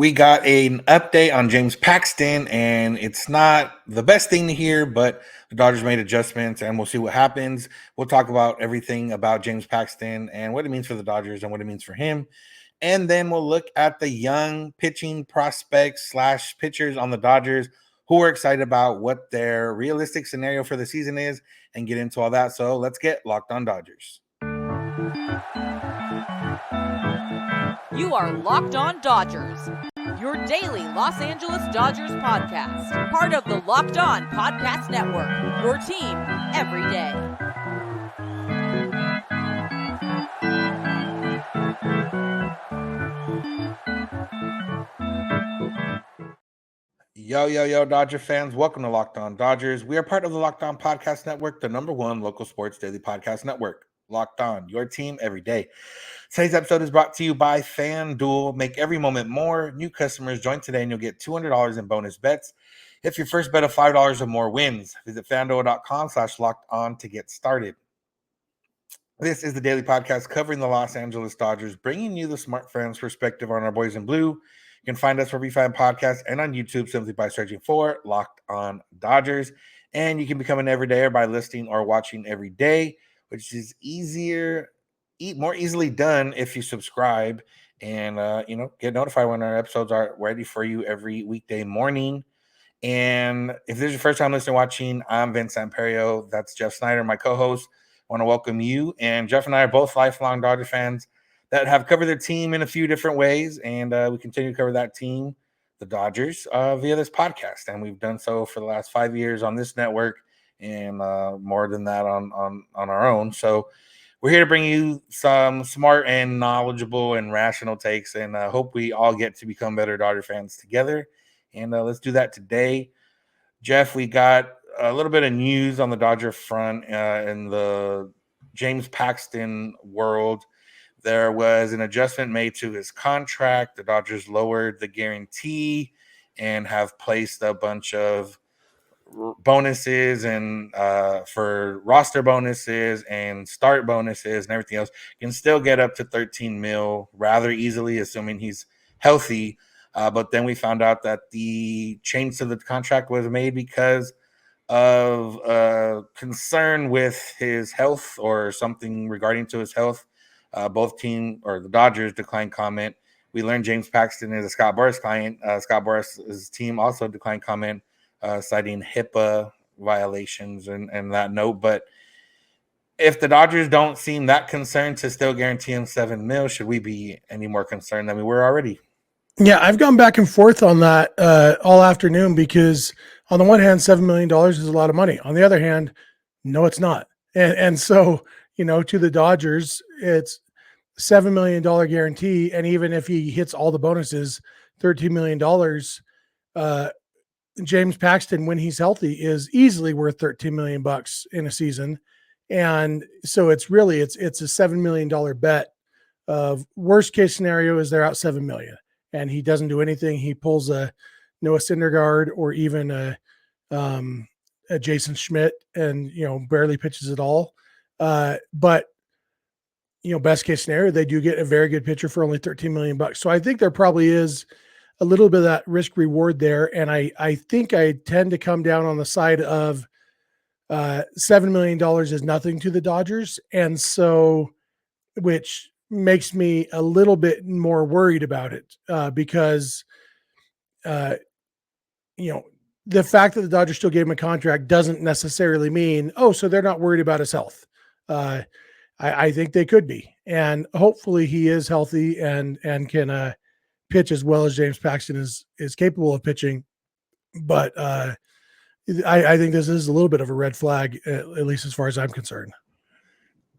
We got an update on James Paxton, and it's not the best thing to hear, but the Dodgers made adjustments, and we'll see what happens. We'll talk about everything about James Paxton and what it means for the Dodgers and what it means for him. And then we'll look at the young pitching prospects slash pitchers on the Dodgers who are excited about what their realistic scenario for the season is and get into all that. So let's get locked on Dodgers. You are Locked On Dodgers, your daily Los Angeles Dodgers podcast. Part of the Locked On Podcast Network, your team every day. Yo, Dodger fans. Welcome to Locked On Dodgers. We are part of the Locked On Podcast Network, the #1 local sports daily podcast network. Locked On, your team every day. Today's episode is brought to you by FanDuel. Make every moment more. New customers join today and you'll get $200 in bonus bets if your first bet of $5 or more wins. Visit FanDuel.com/locked-on to get started. This is the daily podcast covering the Los Angeles Dodgers, bringing you the smart fans' perspective on our boys in blue. You can find us wherever you find podcasts and on YouTube simply by searching for Locked On Dodgers. And you can become an everydayer by listening or watching every day, which is more easily done if you subscribe and get notified when our episodes are ready for you every weekday morning. And if this is your first time listening or watching, I'm Vince Samperio. That's Jeff Snyder, my co-host. I want to welcome you. And Jeff and I are both lifelong Dodger fans that have covered their team in a few different ways, and we continue to cover that team, the Dodgers, via this podcast. And we've done so for the last 5 years on this network, and more than that on our own. So we're here to bring you some smart and knowledgeable and rational takes, and hope we all get to become better Dodger fans together. And let's do that today. Jeff, we got a little bit of news on the Dodger front in the James Paxton world. There was an adjustment made to his contract. The Dodgers lowered the guarantee and have placed a bunch of bonuses and for roster bonuses and start bonuses and everything else. You can still get up to $13 million rather easily, assuming he's healthy. But then we found out that the change to the contract was made because of concern with his health or something regarding to his health. Both team or the Dodgers declined comment. We learned James Paxton is a Scott Boras client. Scott Boras' team also declined comment, citing HIPAA violations and that note. But if the Dodgers don't seem that concerned to still guarantee him $7 million, should we be any more concerned than we were already? Yeah, I've gone back and forth on that all afternoon because on the one hand, $7 million is a lot of money. On the other hand, no, it's not. And so, to the Dodgers, it's $7 million guarantee. And even if he hits all the bonuses, $13 million, James Paxton, when he's healthy, is easily worth $13 million in a season. And so it's a $7 million bet. Worst case scenario is they're out $7 million. And he doesn't do anything. He pulls a Noah Syndergaard or even a Jason Schmidt and, barely pitches at all. But, best case scenario, they do get a very good pitcher for only $13 million. So I think there probably is a little bit of that risk reward there. And I think I tend to come down on the side of $7 million is nothing to the Dodgers. And so, which makes me a little bit more worried about it because, the fact that the Dodgers still gave him a contract doesn't necessarily mean, so they're not worried about his health. I think they could be, and hopefully he is healthy and can pitch as well as James Paxton is capable of pitching. But I think this is a little bit of a red flag, at least as far as I'm concerned.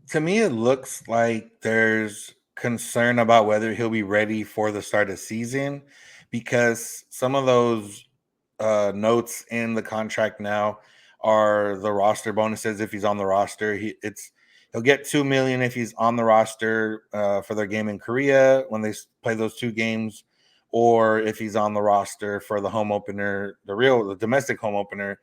To me, it looks like there's concern about whether he'll be ready for the start of the season because some of those notes in the contract now are the roster bonuses. If he's on the roster, he'll get $2 million if he's on the roster for their game in Korea when they play those 2 games, or if he's on the roster for the home opener, the domestic home opener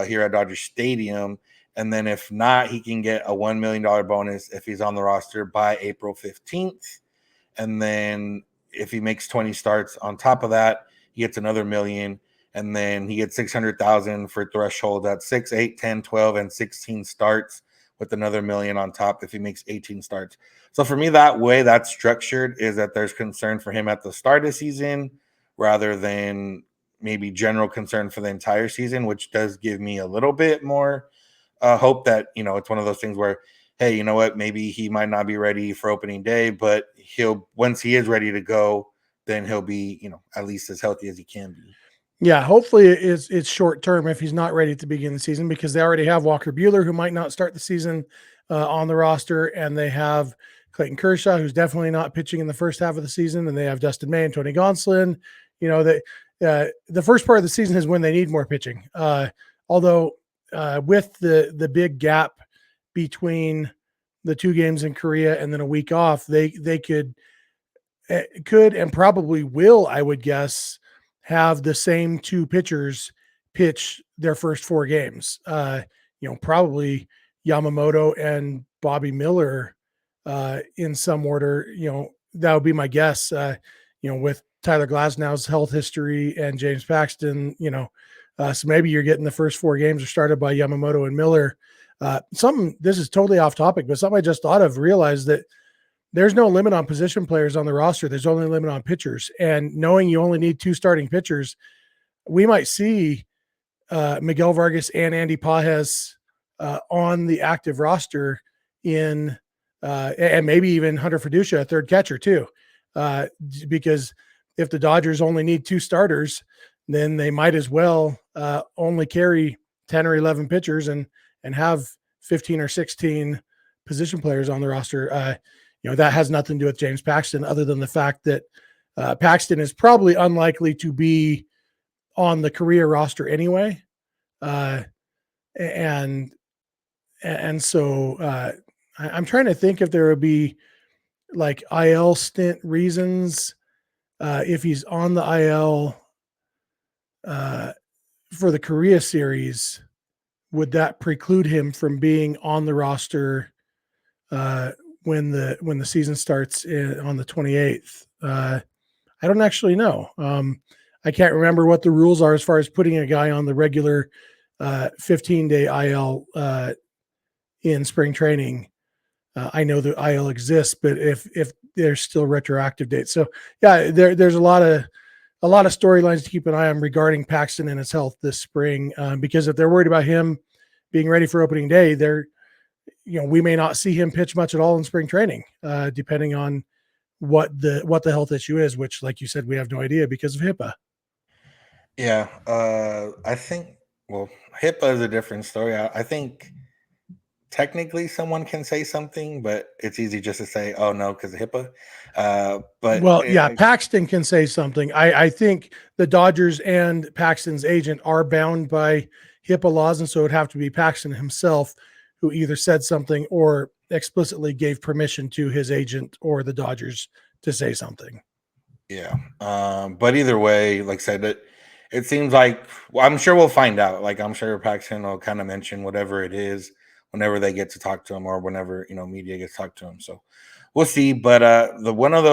here at Dodger Stadium. And then if not, he can get a $1 million bonus if he's on the roster by April 15th. And then if he makes 20 starts on top of that, he gets another $1 million. And then he gets 600,000 for threshold at 6, 8, 10, 12, and 16 starts with another $1 million on top if he makes 18 starts. So for me, that way that's structured is that there's concern for him at the start of the season rather than maybe general concern for the entire season, which does give me a little bit more hope that, it's one of those things where, hey, you know what, maybe he might not be ready for opening day, but once he is ready to go, then he'll be, at least as healthy as he can be. Yeah, hopefully it's short term if he's not ready to begin the season, because they already have Walker Buehler, who might not start the season on the roster, and they have Clayton Kershaw, who's definitely not pitching in the first half of the season, and they have Dustin May and Tony Gonsolin. The first part of the season is when they need more pitching. Although with the big gap between the 2 games in Korea and then a week off, they could and probably will, I would guess, have the same 2 pitchers pitch their first 4 games. Probably Yamamoto and Bobby Miller in some order. That would be my guess. With Tyler Glasnow's health history and James Paxton, so maybe you're getting the first 4 games are started by Yamamoto and Miller. This is totally off topic, but something I just thought of, realized that there's no limit on position players on the roster. There's only a limit on pitchers. And knowing you only need 2 starting pitchers, we might see Miguel Vargas and Andy Pages on the active roster and maybe even Hunter Fiducia, a third catcher too. Because if the Dodgers only need 2 starters, then they might as well only carry 10 or 11 pitchers and have 15 or 16 position players on the roster. That has nothing to do with James Paxton, other than the fact that Paxton is probably unlikely to be on the career roster anyway. And so I'm trying to think if there would be like IL stint reasons if he's on the IL for the Korea series. Would that preclude him from being on the roster when the season starts on the 28th? I don't actually know. I can't remember what the rules are as far as putting a guy on the regular 15-day IL in spring training. I know the IL exists, but if there's still retroactive dates. So yeah, there's a lot of storylines to keep an eye on regarding Paxton and his health this spring, because if they're worried about him being ready for opening day, we may not see him pitch much at all in spring training, depending on what the health issue is, which, like you said, we have no idea because of HIPAA. Yeah. I think, HIPAA is a different story. I think technically someone can say something, but it's easy just to say, oh no, because of HIPAA. Paxton can say something. I think the Dodgers and Paxton's agent are bound by HIPAA laws, and so it would have to be Paxton himself who either said something or explicitly gave permission to his agent or the Dodgers to say something. Yeah. But either way, like I said, it seems like, I'm sure we'll find out. Like, I'm sure Paxton will kind of mention whatever it is whenever they get to talk to him, or whenever, media gets to talk to him. So we'll see. But one of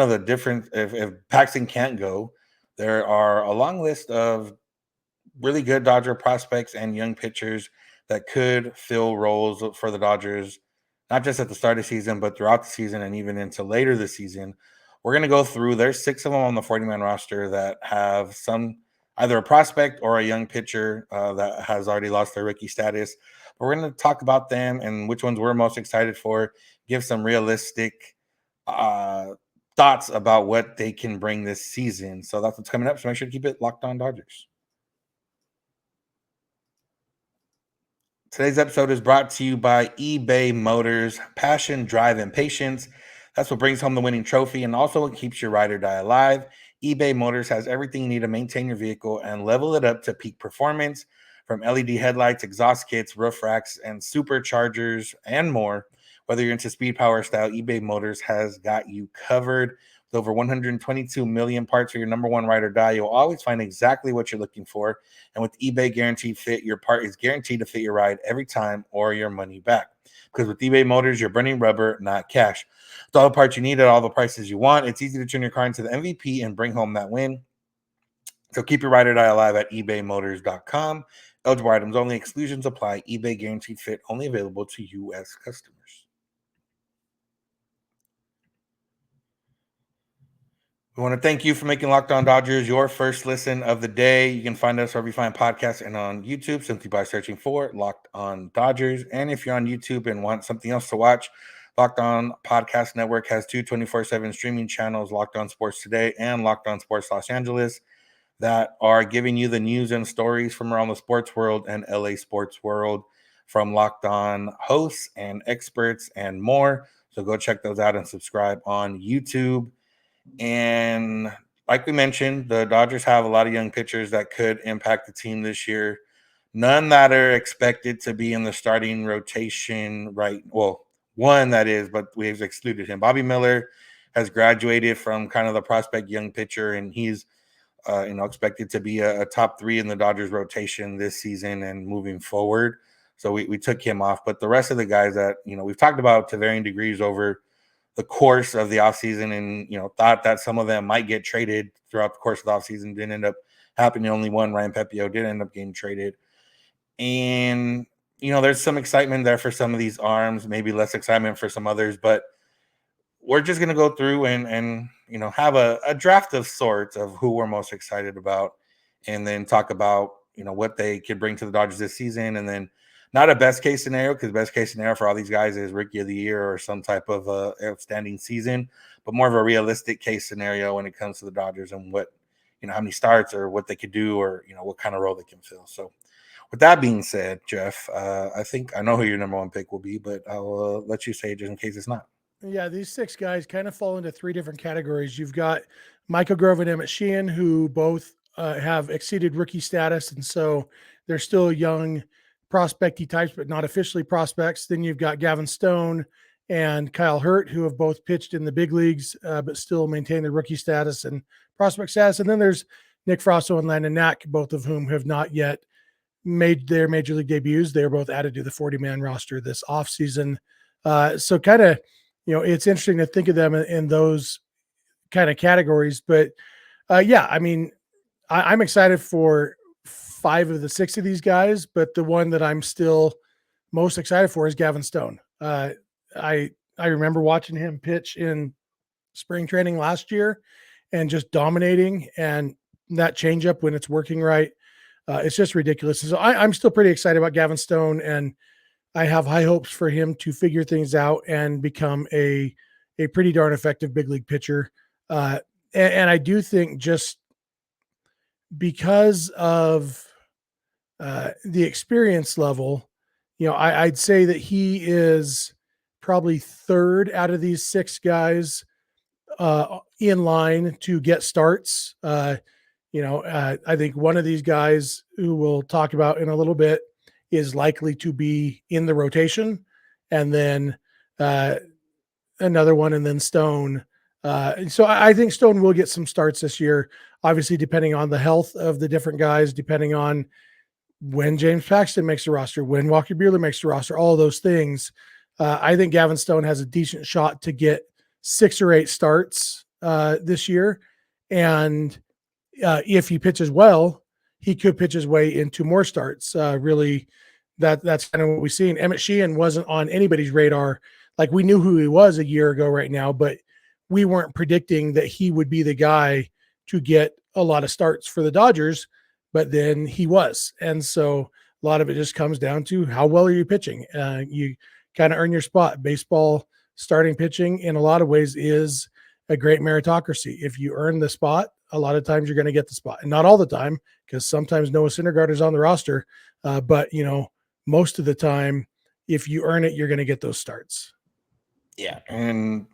the different, if Paxton can't go, there are a long list of really good Dodger prospects and young pitchers that could fill roles for the Dodgers, not just at the start of the season, but throughout the season and even into later this season. We're going to go through, there's 6 of them on the 40-man roster that have either a prospect or a young pitcher that has already lost their rookie status. But we're going to talk about them and which ones we're most excited for, give some realistic thoughts about what they can bring this season. So that's what's coming up. So make sure to keep it locked on Dodgers. Today's episode is brought to you by eBay Motors. Passion, drive, and patience. That's what brings home the winning trophy, and also what keeps your ride or die alive. eBay Motors has everything you need to maintain your vehicle and level it up to peak performance. From LED headlights, exhaust kits, roof racks, and superchargers, and more. Whether you're into speed, power, style, eBay Motors has got you covered. With over 122 million parts for your number one ride or die, you'll always find exactly what you're looking for. And with eBay Guaranteed Fit, your part is guaranteed to fit your ride every time or your money back. Because with eBay Motors, you're burning rubber, not cash. With all the parts you need at all the prices you want, it's easy to turn your car into the MVP and bring home that win. So keep your ride or die alive at ebaymotors.com. Eligible items only. Exclusions apply. eBay Guaranteed Fit only available to U.S. customers. We want to thank you for making Locked On Dodgers your first listen of the day. You can find us wherever you find podcasts and on YouTube simply by searching for Locked On Dodgers. And if you're on YouTube and want something else to watch, Locked On Podcast Network has two 24/7 streaming channels, Locked On Sports Today and Locked On Sports Los Angeles, that are giving you the news and stories from around the sports world and LA sports world from Locked On hosts and experts and more. So go check those out and subscribe on YouTube. And like we mentioned, the Dodgers have a lot of young pitchers that could impact the team this year. None that are expected to be in the starting rotation, right? Well, one that is, but we've excluded him. Bobby Miller has graduated from kind of the prospect young pitcher, and he's expected to be a top three in the Dodgers rotation this season and moving forward. So we took him off. But the rest of the guys that, we've talked about to varying degrees over the course of the offseason and, thought that some of them might get traded throughout the course of the offseason, didn't end up happening. Only one, Ryan Pepio, did end up getting traded. And, there's some excitement there for some of these arms, maybe less excitement for some others, but we're just going to go through and have a draft of sorts of who we're most excited about, and then talk about, what they could bring to the Dodgers this season. And then not a best case scenario, because best case scenario for all these guys is rookie of the year or some type of outstanding season, but more of a realistic case scenario when it comes to the Dodgers and what, how many starts or what they could do or, what kind of role they can fill. So with that being said, Jeff, I think I know who your number one pick will be, but I'll let you say it just in case it's not. Yeah, these six guys kind of fall into three different categories. You've got Michael Grove and Emmett Sheehan, who both have exceeded rookie status, and so they're still young prospecty types, but not officially prospects. Then you've got Gavin Stone and Kyle Hurt, who have both pitched in the big leagues, but still maintain their rookie status and prospect status. And then there's Nick Frosso and Landon Knack, both of whom have not yet made their major league debuts. They were both added to the 40-man roster this offseason. So kind of, it's interesting to think of them in those kind of categories. But I'm excited for 5 of the 6 of these guys, but the one that I'm still most excited for is Gavin Stone. I remember watching him pitch in spring training last year and just dominating, and that changeup when it's working right, it's just ridiculous. So I'm still pretty excited about Gavin Stone, and I have high hopes for him to figure things out and become a pretty darn effective big league pitcher. And I do think just because of the experience level, I'd say that he is probably third out of these 6 guys in line to get starts. I think one of these guys who we'll talk about in a little bit is likely to be in the rotation, and then another one, and then Stone. So I think Stone will get some starts this year, obviously depending on the health of the different guys, depending on when James Paxton makes the roster, when Walker Buehler makes the roster, all those things. I think Gavin Stone has a decent shot to get 6 or 8 starts this year. And if he pitches well, he could pitch his way into more starts. Really, that's kind of what we've seen. Emmett Sheehan wasn't on anybody's radar. Like, we knew who he was a year ago right now, but we weren't predicting that he would be the guy to get a lot of starts for the Dodgers, but then he was. And so a lot of it just comes down to how well are you pitching? You kind of earn your spot. Baseball starting pitching in a lot of ways is a great meritocracy. If you earn the spot, a lot of times you're going to get the spot, and not all the time, because sometimes Noah Syndergaard is on the roster. But most of the time, if you earn it, you're going to get those starts. Yeah. And,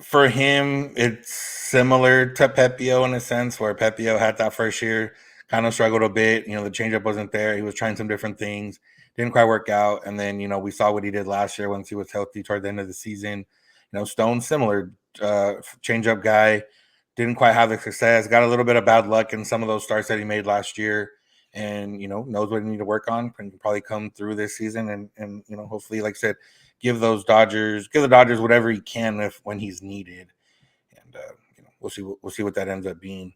for him, it's similar to Pepio in a sense, where Pepio had that first year, kind of struggled a bit. The changeup wasn't there. He was trying some different things. didn't quite work out. And then, we saw what he did last year once he was healthy toward the end of the season. Stone, similar, change-up guy, didn't quite have the success, got a little bit of bad luck in some of those starts that he made last year, and, knows what he need to work on, can probably come through this season and hopefully, like I said, give the Dodgers whatever he can when he's needed. And, we'll see what that ends up being.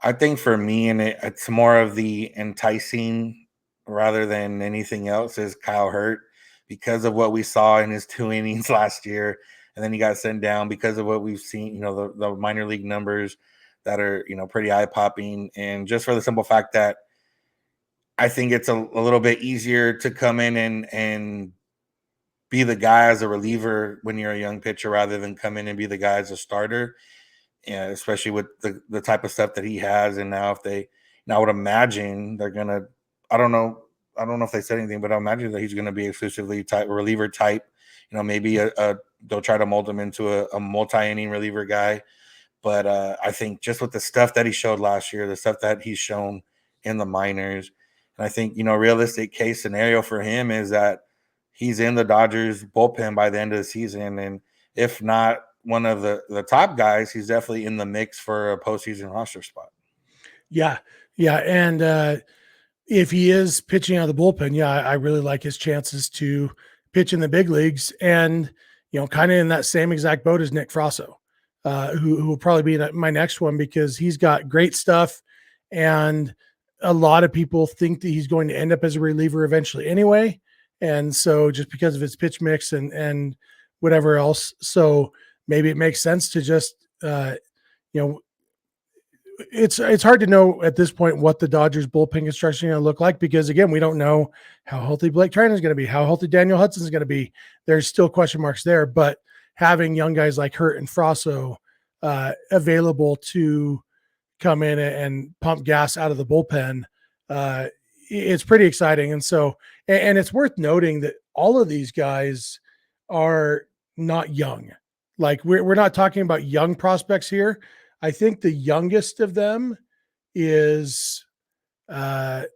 I think for me, and it's more of the enticing rather than anything else, is Kyle Hurt, because of what we saw in his 2 innings last year, and then he got sent down because of what we've seen. The minor league numbers that are pretty eye popping, and just for the simple fact that I think it's a little bit easier to come in and be the guy as a reliever when you're a young pitcher rather than come in and be the guy as a starter. Yeah, especially with the type of stuff that he has. And now I would imagine they're gonna, I don't know if they said anything, but I imagine that he's gonna be exclusively reliever type. Maybe they'll try to mold him into a multi-inning reliever guy. But I think just with the stuff that he showed last year, the stuff that he's shown in the minors, and I think realistic case scenario for him is that he's in the Dodgers bullpen by the end of the season, and if not one of the top guys, he's definitely in the mix for a postseason roster spot. Yeah. And if he is pitching out of the bullpen, I really like his chances to pitch in the big leagues, and kind of in that same exact boat as Nick Frasso, who will probably be my next one, because he's got great stuff, and a lot of people think that he's going to end up as a reliever eventually anyway. And so just because of his pitch mix and whatever else, so maybe it makes sense to just, it's hard to know at this point what the Dodgers bullpen construction is going to look like, because again, we don't know how healthy Blake Treinen is going to be, how healthy Daniel Hudson is going to be. There's still question marks there, but having young guys like Hurt and Frasso available to come in and pump gas out of the bullpen, it's pretty exciting. And so, and it's worth noting that all of these guys are not young. Like we're not talking about young prospects here. I think the youngest of them is, I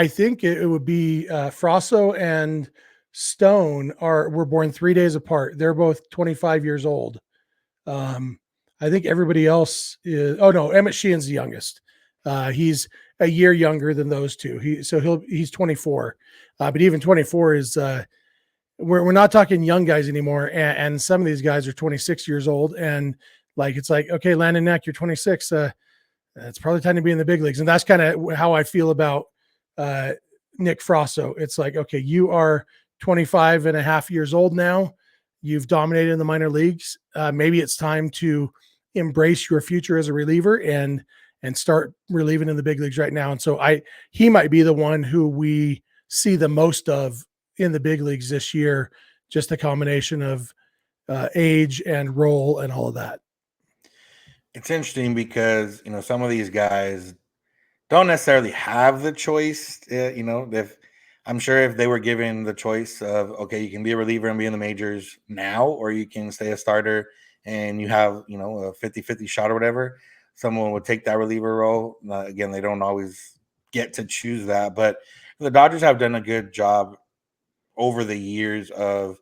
think it would be Frasso and Stone were born 3 days apart. They're both 25 years old. I think everybody else is, Emmett Sheehan's the youngest. He's a year younger than those two. He's 24. But even 24 is, we're not talking young guys anymore. And some of these guys are 26 years old. And it's like, okay, Landon Neck, you're 26. It's probably time to be in the big leagues. And that's kind of how I feel about Nick Frasso. It's like, okay, you are 25 and a half years old now. You've dominated in the minor leagues. Maybe it's time to embrace your future as a reliever and start relieving in the big leagues right now. And so he might be the one who we see the most of in the big leagues this year, just a combination of age and role and all of that. It's interesting because, some of these guys don't necessarily have the choice. I'm sure if they were given the choice of, okay, you can be a reliever and be in the majors now, or you can stay a starter and you have, a 50-50 shot or whatever, someone would take that reliever role. Again, they don't always get to choose that, but the Dodgers have done a good job over the years of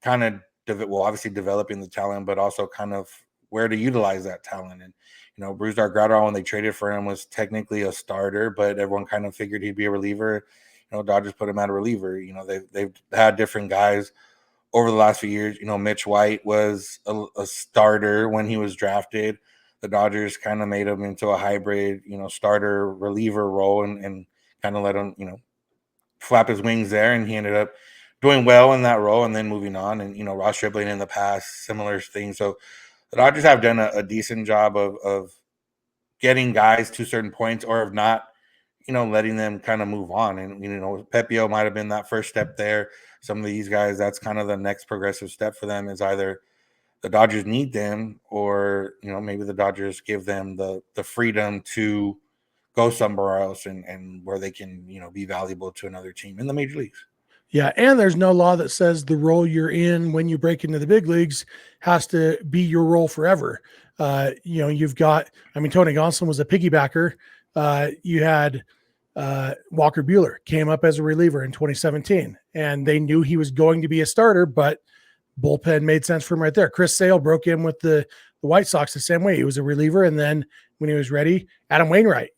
kind of, obviously developing the talent, but also kind of where to utilize that talent. And, Brusdar Graterol, when they traded for him, was technically a starter, but everyone kind of figured he'd be a reliever. Dodgers put him at a reliever. They've had different guys over the last few years. Mitch White was a starter when he was drafted. The Dodgers kind of made him into a hybrid, starter reliever role and kind of let him, flap his wings there. And he ended up doing well in that role and then moving on. And, Ross Stripling in the past, similar things. So the Dodgers have done a decent job of getting guys to certain points, or if not, letting them kind of move on. And, Pepio might have been that first step there. Some of these guys, that's kind of the next progressive step for them, is either the Dodgers need them, or, maybe the Dodgers give them the freedom to go somewhere else and where they can, be valuable to another team in the major leagues. Yeah. And there's no law that says the role you're in when you break into the big leagues has to be your role forever. You've got, Tony Gonsolin was a piggybacker. You had Walker Buehler came up as a reliever in 2017, and they knew he was going to be a starter, but bullpen made sense for him right there. Chris Sale broke in with the White Sox the same way. He was a reliever, and then when he was ready, Adam Wainwright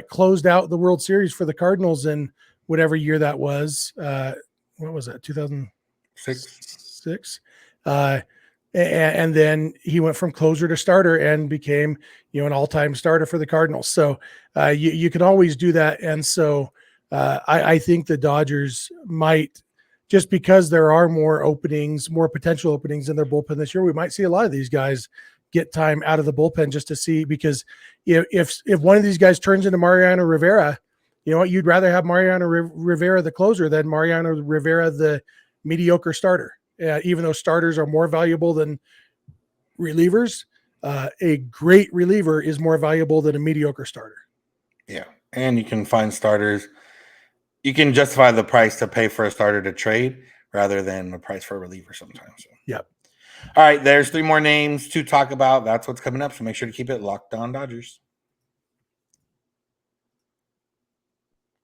closed out the World Series for the Cardinals in whatever year that was. What was that? 2006. And then he went from closer to starter and became, an all-time starter for the Cardinals. So you can always do that. And so I think the Dodgers might, just because there are more potential openings in their bullpen this year, we might see a lot of these guys get time out of the bullpen just to see, because if one of these guys turns into Mariano Rivera, you know what, you'd rather have Mariano Rivera, the closer, than Mariano Rivera, the mediocre starter. Even though starters are more valuable than relievers, a great reliever is more valuable than a mediocre starter. Yeah. And you can find starters. You can justify the price to pay for a starter to trade rather than the price for a reliever sometimes. So. Yep. All right. There's 3 more names to talk about. That's what's coming up. So make sure to keep it locked on Dodgers.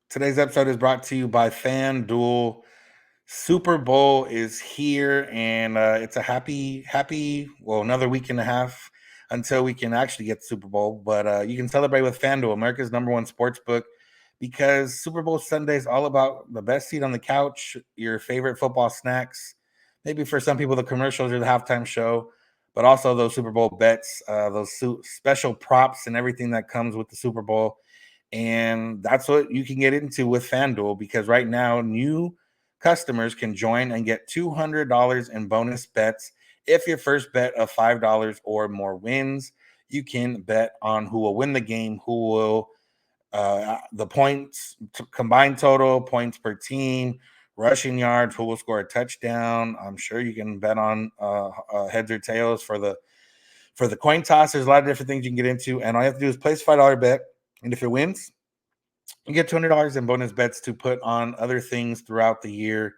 Today's episode is brought to you by FanDuel. Super Bowl is here, and it's a happy, another week and a half until we can actually get the Super Bowl. But you can celebrate with FanDuel, America's #1 sports book, because Super Bowl Sunday is all about the best seat on the couch, your favorite football snacks, maybe for some people the commercials or the halftime show, but also those Super Bowl bets, those special props and everything that comes with the Super Bowl. And that's what you can get into with FanDuel, because right now new customers can join and get $200 in bonus bets if your first bet of $5 or more wins. You can bet on who will win the game, who will the points combined total, points per team, rushing yards, who will score a touchdown. I'm sure you can bet on heads or tails for the coin toss. There's a lot of different things you can get into, and all you have to do is place a $5 bet, and if it wins, you get $200 in bonus bets to put on other things throughout the year,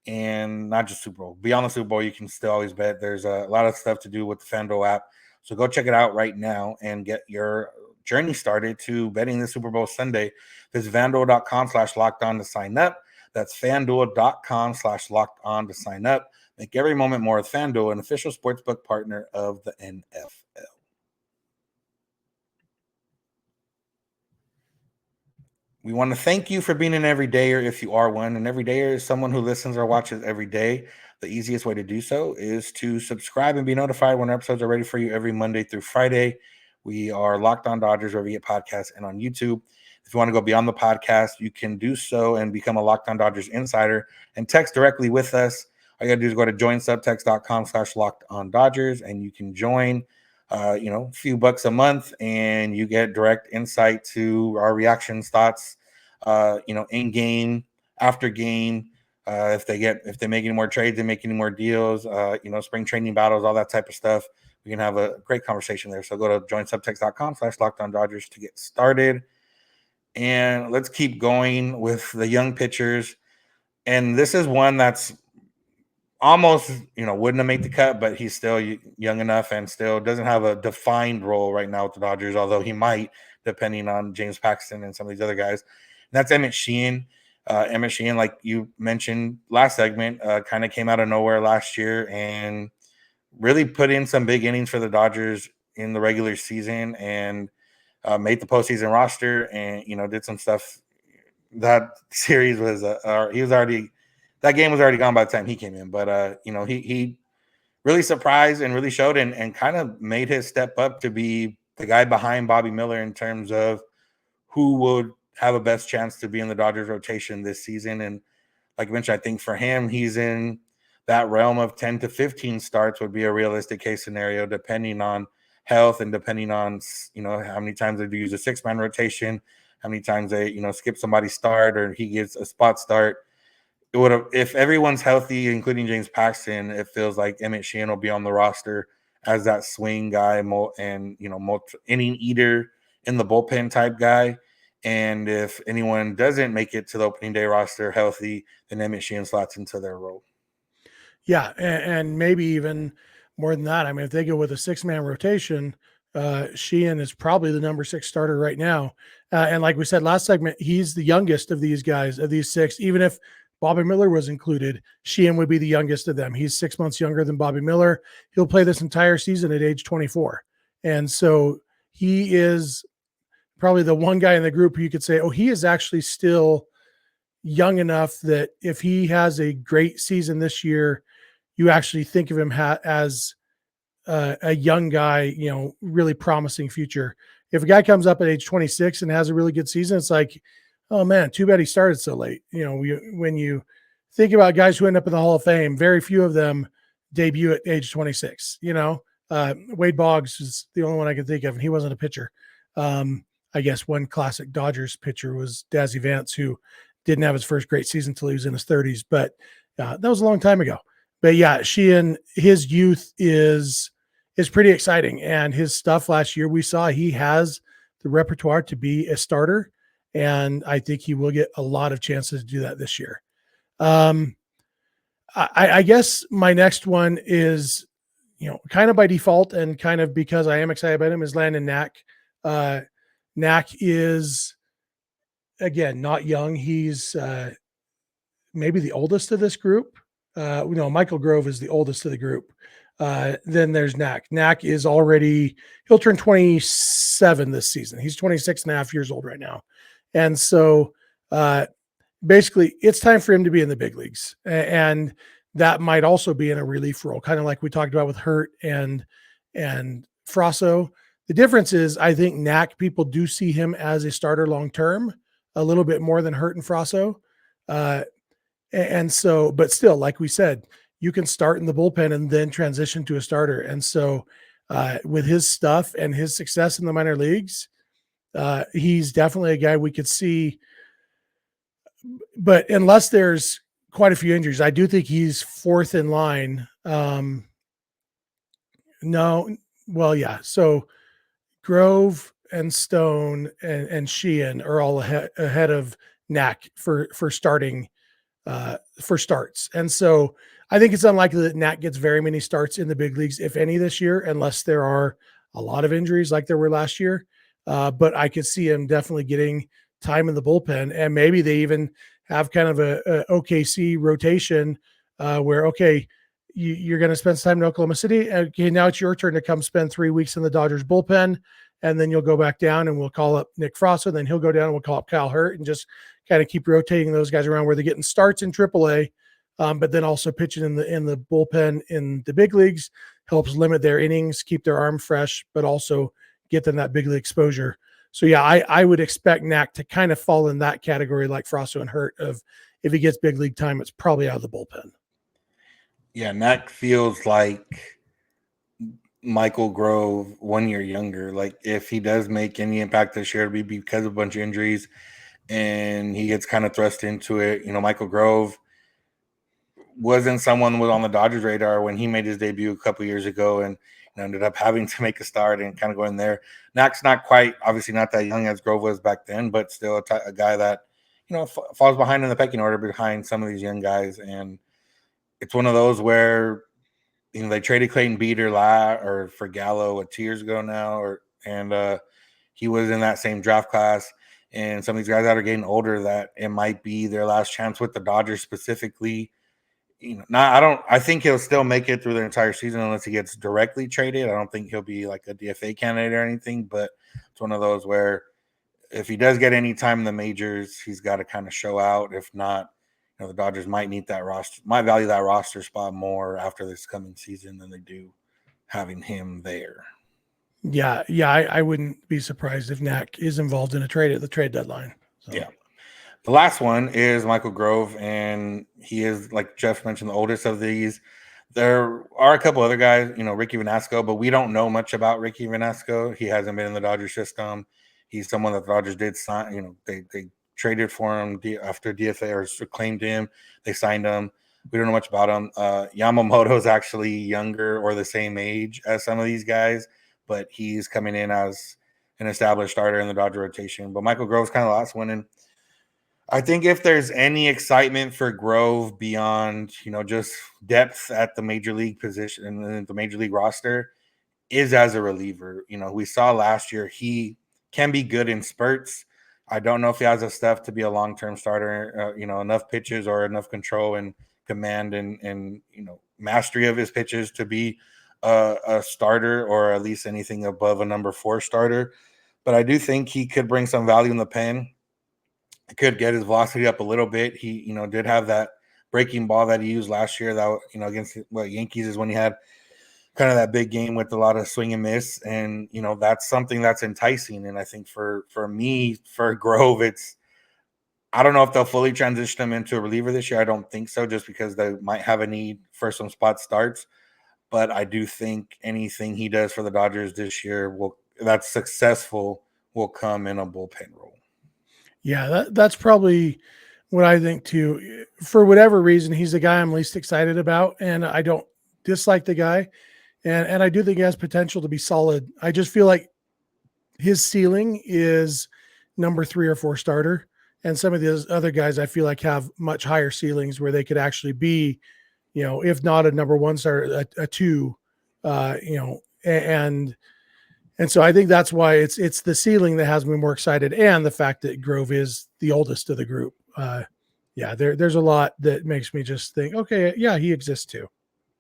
and not just Super Bowl. Beyond the Super Bowl, you can still always bet. There's a lot of stuff to do with the FanDuel app. So go check it out right now and get your journey started to betting the Super Bowl Sunday. Visit FanDuel.com/lockedon to sign up. That's FanDuel.com/lockedon to sign up. Make every moment more with FanDuel, an official sportsbook partner of the NFL. We want to thank you for being an everydayer if you are one. An everydayer is someone who listens or watches every day. The easiest way to do so is to subscribe and be notified when episodes are ready for you every Monday through Friday. We are Locked On Dodgers wherever you get podcasts and on YouTube. If you want to go beyond the podcast, you can do so and become a Locked On Dodgers insider and text directly with us. All you got to do is go to joinsubtext.com/LockedOnDodgers, and you can join. A few bucks a month, and you get direct insight to our reactions, thoughts, in game, after game, if they make any more trades, they make any more deals, spring training battles, all that type of stuff. We can have a great conversation there. So go to joinsubtext.com/LockedOnDodgers to get started. And let's keep going with the young pitchers. And this is one that's almost, wouldn't have made the cut, but he's still young enough and still doesn't have a defined role right now with the Dodgers, although he might, depending on James Paxton and some of these other guys. And that's Emmett Sheehan. Emmett Sheehan, like you mentioned last segment, kind of came out of nowhere last year and really put in some big innings for the Dodgers in the regular season and made the postseason roster and, did some stuff. That series was that game was already gone by the time he came in, but he really surprised and really showed and kind of made his step up to be the guy behind Bobby Miller in terms of who would have a best chance to be in the Dodgers rotation this season. And like I mentioned, I think for him, he's in that realm of 10 to 15 starts would be a realistic case scenario, depending on health and depending on, how many times they do use a 6-man rotation, how many times they, skip somebody's start or he gets a spot start. It would have, if everyone's healthy, including James Paxton, it feels like Emmett Sheehan will be on the roster as that swing guy and, inning eater in the bullpen type guy. And if anyone doesn't make it to the opening day roster healthy, then Emmett Sheehan slots into their role. Yeah, and maybe even more than that. I mean, if they go with a 6-man rotation, Sheehan is probably the number 6 starter right now. And like we said last segment, he's the youngest of these guys, of these 6. Even if Bobby Miller was included, Sheehan would be the youngest of them. He's 6 months younger than Bobby Miller. He'll play this entire season at age 24. And so he is probably the one guy in the group who you could say, oh, he is actually still young enough that if he has a great season this year, you actually think of him as a young guy, really promising future. If a guy comes up at age 26 and has a really good season, it's like, oh man, too bad he started so late. When you think about guys who end up in the Hall of Fame, very few of them debut at age 26. Wade Boggs is the only one I can think of, and he wasn't a pitcher. I guess one classic Dodgers pitcher was Dazzy Vance, who didn't have his first great season until he was in his 30s, but that was a long time ago. But yeah, Sheehan, his youth is pretty exciting. And his stuff last year, we saw he has the repertoire to be a starter. And I think he will get a lot of chances to do that this year. I guess my next one is, kind of by default and kind of because I am excited about him, is Landon Knack. Knack is, again, not young. He's maybe the oldest of this group. Michael Grove is the oldest of the group. Then there's Knack. Knack is he'll turn 27 this season. He's 26 and a half years old right now. And so basically it's time for him to be in the big leagues. And that might also be in a relief role, kind of like we talked about with Hurt and Frasso. The difference is I think Knack, people do see him as a starter long-term, a little bit more than Hurt and Frasso. And so, but still, like we said, you can start in the bullpen and then transition to a starter. And so with his stuff and his success in the minor leagues, he's definitely a guy we could see. But unless there's quite a few injuries, I do think he's fourth in line. So Grove and Stone and Sheehan are all ahead of Knack for starting for starts. And so I think it's unlikely that Knack gets very many starts in the big leagues, if any, this year, unless there are a lot of injuries like there were last year. But I could see him definitely getting time in the bullpen, and maybe they even have kind of a OKC rotation where, okay, you're going to spend some time in Oklahoma City. Okay, now it's your turn to come spend 3 weeks in the Dodgers bullpen, and then you'll go back down and we'll call up Nick Frasso. Then he'll go down and we'll call up Kyle Hurt, and just kind of keep rotating those guys around where they're getting starts in AAA, but then also pitching in the bullpen in the big leagues helps limit their innings, keep their arm fresh, but also get them that big league exposure. So yeah, I would expect Knack to kind of fall in that category like Frasso and Hurt of, if he gets big league time, it's probably out of the bullpen. Yeah, Knack feels like Michael Grove 1 year younger. Like if he does make any impact this year, it'll be because of a bunch of injuries and he gets kind of thrust into it. Michael Grove wasn't someone was on the Dodgers radar when he made his debut a couple years ago and ended up having to make a start and kind of go in there. Knack's not quite, obviously not that young as Grove was back then, but still a guy that, falls behind in the pecking order behind some of these young guys. And it's one of those where, they traded Clayton Beeter for Gallo 2 years ago now, and he was in that same draft class. And some of these guys that are getting older, that it might be their last chance with the Dodgers specifically. I think he'll still make it through the entire season unless he gets directly traded. I don't think he'll be like a DFA candidate or anything, but it's one of those where if he does get any time in the majors, he's got to kind of show out. If not, the Dodgers might value that roster spot more after this coming season than they do having him there. Yeah, I wouldn't be surprised if Knack is involved in a trade at the trade deadline. So. Yeah. The last one is Michael Grove, and he is, like Jeff mentioned, the oldest of these. There are a couple other guys, Ricky Vanasco, but we don't know much about Ricky Vanasco. He hasn't been in the Dodgers system. He's someone that the Dodgers did sign. They traded for him after DFA or claimed him. They signed him. We don't know much about him. Yamamoto is actually younger or the same age as some of these guys, but he's coming in as an established starter in the Dodger rotation. But Michael Grove's kind of the last one. And I think if there's any excitement for Grove beyond, just depth at the major league position and the major league roster, is as a reliever. We saw last year he can be good in spurts. I don't know if he has the stuff to be a long-term starter, enough pitches or enough control and command and mastery of his pitches to be a starter, or at least anything above a number 4 starter. But I do think he could bring some value in the pen. It could get his velocity up a little bit. He, did have that breaking ball that he used last year that, against Yankees is when he had kind of that big game with a lot of swing and miss. And, that's something that's enticing. And I think for me, for Grove, I don't know if they'll fully transition him into a reliever this year. I don't think so, just because they might have a need for some spot starts. But I do think anything he does for the Dodgers this year that's successful will come in a bullpen role. Yeah, that's probably what I think too. For whatever reason, he's the guy I'm least excited about, and I don't dislike the guy. And I do think he has potential to be solid. I just feel like his ceiling is number 3 or 4 starter. And some of these other guys I feel like have much higher ceilings where they could actually be, if not a number 1 starter, a 2, and so I think that's why it's the ceiling that has me more excited, and the fact that Grove is the oldest of the group. There's a lot that makes me just think, okay, yeah, he exists too.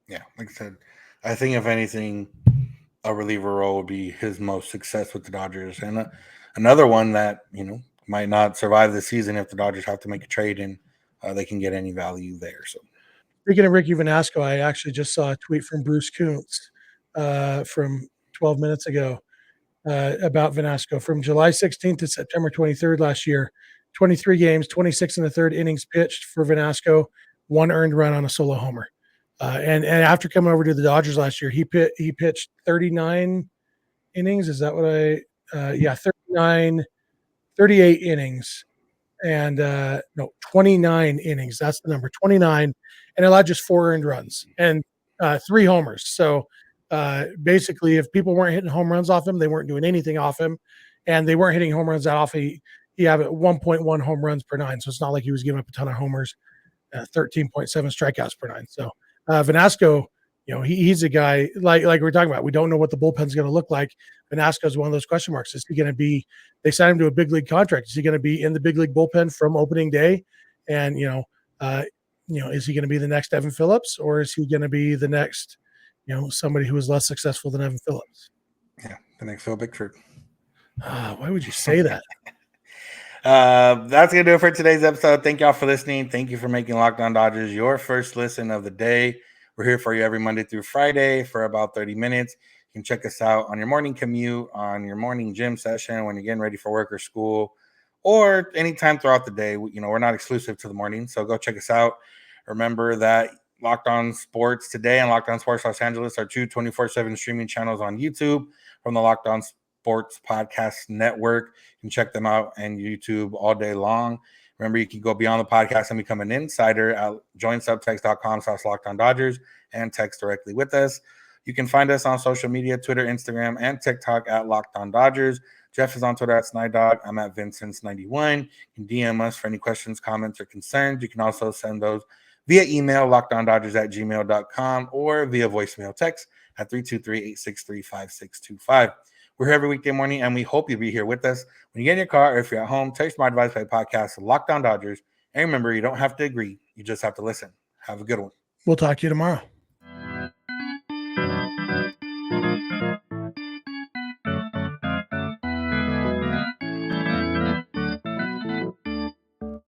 Yeah, like I said, I think if anything, a reliever role would be his most success with the Dodgers, and another one that might not survive the season if the Dodgers have to make a trade and they can get any value there. So, speaking of Ricky Vanasco, I actually just saw a tweet from Bruce Kuntz from 12 minutes ago about Vanasco from July 16th to September 23rd last year. 23 games, 26 in the third innings pitched for Vanasco, 1 earned run on a solo homer. And after coming over to the Dodgers last year, he pitched 39 innings. Is that what 38 innings, and 29 innings. That's the number, 29, and allowed just 4 earned runs and 3 homers. So basically, if people weren't hitting home runs off him, they weren't doing anything off him, and they weren't hitting home runs that off. He had 1.1 home runs per 9, so it's not like he was giving up a ton of homers. 13.7 strikeouts per 9. So Vanasco, he's a guy like we're talking about. We don't know what the bullpen's going to look like. Vanasco is one of those question marks. Is he going to be? They signed him to a big league contract. Is he going to be in the big league bullpen from opening day? And is he going to be the next Evan Phillips, or is he going to be the next, somebody who is less successful than Evan Phillips? Yeah, the next Phil Bickford. Why would you say that? That's going to do it for today's episode. Thank y'all for listening. Thank you for making Locked On Dodgers your first listen of the day. We're here for you every Monday through Friday for about 30 minutes. You can check us out on your morning commute, on your morning gym session, when you're getting ready for work or school, or anytime throughout the day. We're not exclusive to the morning, so go check us out. Remember that Locked On Sports Today and Locked On Sports Los Angeles are 2 24/7 streaming channels on YouTube from the Locked On Sports Podcast Network. You can check them out on YouTube all day long. Remember, you can go beyond the podcast and become an insider at joinsubtext.com/LockedOnDodgers and text directly with us. You can find us on social media, Twitter, Instagram, and TikTok at Locked On Dodgers. Jeff is on Twitter at SnyDog. I'm at Vincents91. You can DM us for any questions, comments, or concerns. You can also send those via email, lockedondodgers@gmail.com, or via voicemail text at 323-863-5625. We're here every weekday morning, and we hope you'll be here with us. When you get in your car or if you're at home, text my advice by podcast, Locked On Dodgers. And remember, you don't have to agree. You just have to listen. Have a good one. We'll talk to you tomorrow.